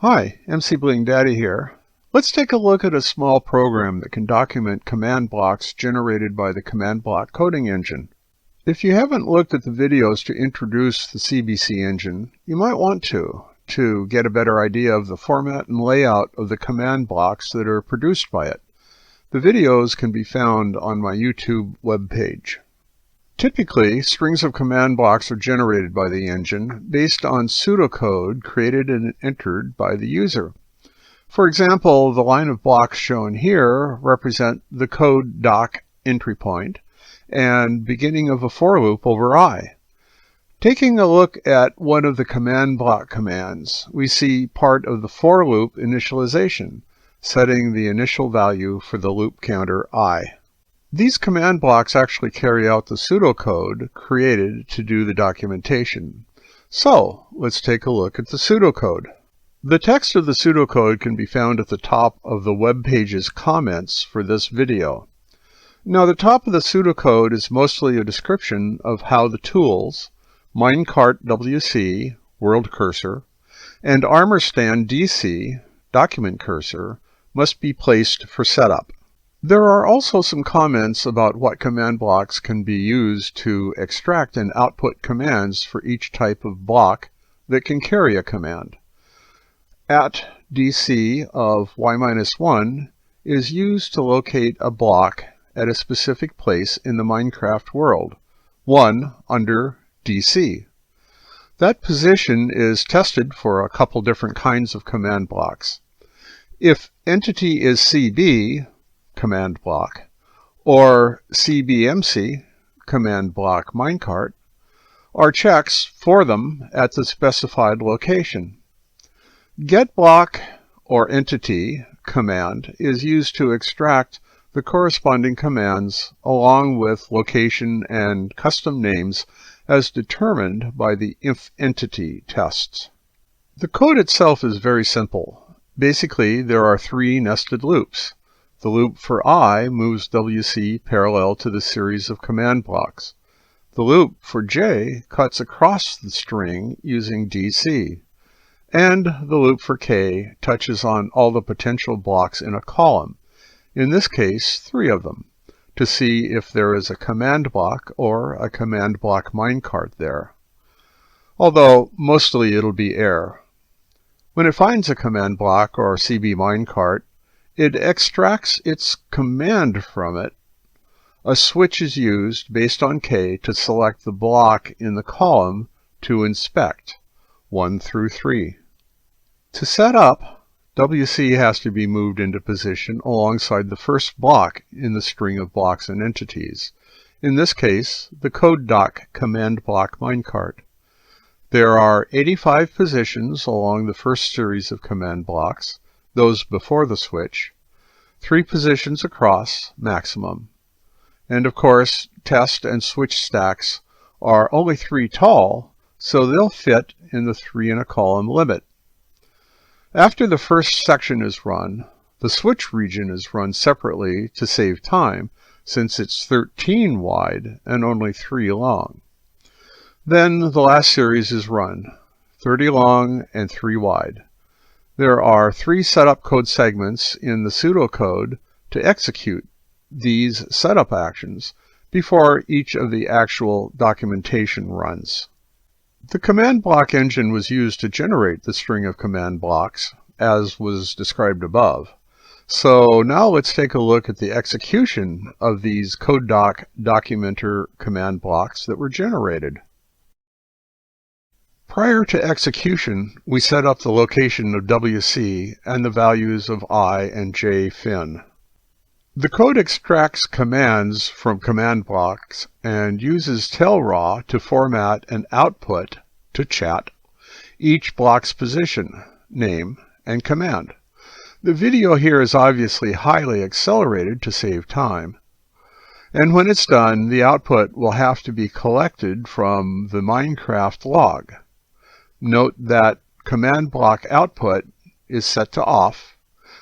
Hi, MC Bling Daddy here. Let's take a look at a small program that can document command blocks generated by the command block coding engine. If you haven't looked at the videos to introduce the CBC engine, you might want to get a better idea of the format and layout of the command blocks that are produced by it. The videos can be found on my YouTube webpage. Typically, strings of command blocks are generated by the engine based on pseudocode created and entered by the user. For example, the line of blocks shown here represent the code doc entry point and beginning of a for loop over I. Taking a look at one of the command block commands, we see part of the for loop initialization, setting the initial value for the loop counter I. These command blocks actually carry out the pseudocode created to do the documentation. So, let's take a look at the pseudocode. The text of the pseudocode can be found at the top of the web page's comments for this video. Now, the top of the pseudocode is mostly a description of how the tools, minecart WC, world cursor, and armor stand DC, document cursor, must be placed for setup. There are also some comments about what command blocks can be used to extract and output commands for each type of block that can carry a command. At DC of y-1 is used to locate a block at a specific place in the Minecraft world, 1 under DC. That position is tested for a couple different kinds of command blocks. If entity is CB, command block, or CBMC, command block minecart, are checks for them at the specified location. GetBlock or entity command is used to extract the corresponding commands along with location and custom names as determined by the ifEntity tests. The code itself is very simple. Basically, there are 3 nested loops. The loop for I moves WC parallel to the series of command blocks. The loop for J cuts across the string using DC. And the loop for K touches on all the potential blocks in a column, in this case 3 of them, to see if there is a command block or a command block minecart there. Although mostly it'll be error. When it finds a command block or CB minecart, it extracts its command from it. A switch is used based on K to select the block in the column to inspect, 1 through 3. To set up, WC has to be moved into position alongside the first block in the string of blocks and entities, in this case, the code doc command block minecart. There are 85 positions along the first series of command blocks, those before the switch, 3 positions across, maximum. And of course, test and switch stacks are only 3 tall, so they'll fit in the 3 in a column limit. After the first section is run, the switch region is run separately to save time, since it's 13 wide and only 3 long. Then the last series is run, 30 long and 3 wide. There are 3 setup code segments in the pseudocode to execute these setup actions before each of the actual documentation runs. The command block engine was used to generate the string of command blocks, as was described above. So now let's take a look at the execution of these code doc documenter command blocks that were generated. Prior to execution, we set up the location of WC and the values of I and J fin. The code extracts commands from command blocks and uses tailraw to format and output to chat each block's position, name, and command. The video here is obviously highly accelerated to save time. And when it's done, the output will have to be collected from the Minecraft log. Note that command block output is set to off,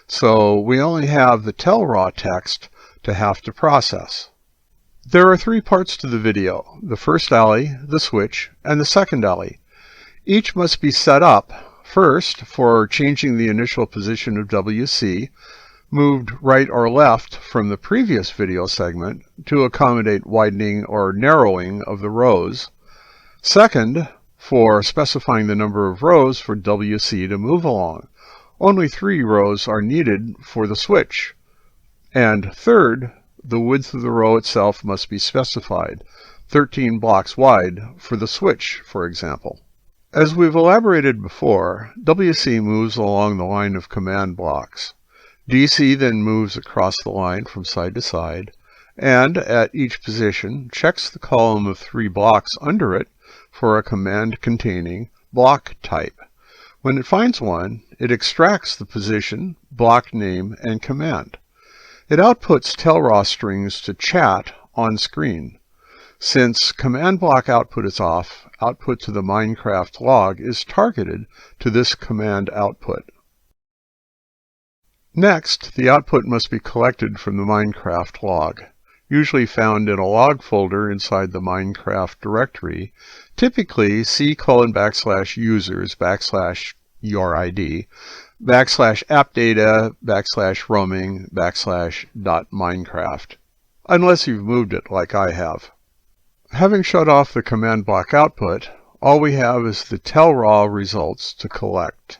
so we only have the tailraw text to have to process. There are 3 parts to the video, the first alley, the switch, and the second alley. Each must be set up First, for changing the initial position of WC, moved right or left from the previous video segment to accommodate widening or narrowing of the rows. Second, for specifying the number of rows for WC to move along. Only 3 rows are needed for the switch. And third, the width of the row itself must be specified, 13 blocks wide for the switch, for example. As we've elaborated before, WC moves along the line of command blocks. DC then moves across the line from side to side, and at each position checks the column of 3 blocks under it for a command containing block type. When it finds one, it extracts the position, block name, and command. It outputs telraw strings to chat on screen. Since command block output is off, output to the Minecraft log is targeted to this command output. Next, the output must be collected from the Minecraft log, usually found in a log folder inside the Minecraft directory, typically c:\users\urid, /appdata, /roaming, /.minecraft, unless you've moved it like I have. Having shut off the command block output, all we have is the telraw results to collect.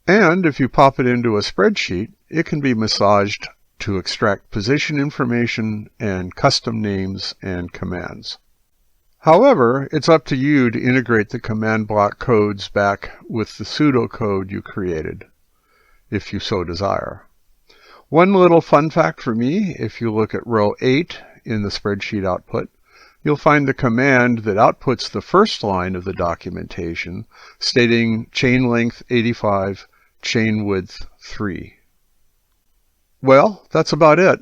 And if you pop it into a spreadsheet, it can be massaged to extract position information and custom names and commands. However, it's up to you to integrate the command block codes back with the pseudocode you created, if you so desire. One little fun fact for me, if you look at row 8 in the spreadsheet output, you'll find the command that outputs the first line of the documentation stating chain length 85, chain width 3. Well, that's about it.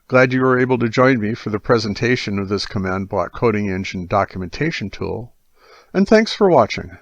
Glad you were able to join me for the presentation of this command block coding engine documentation tool, and thanks for watching.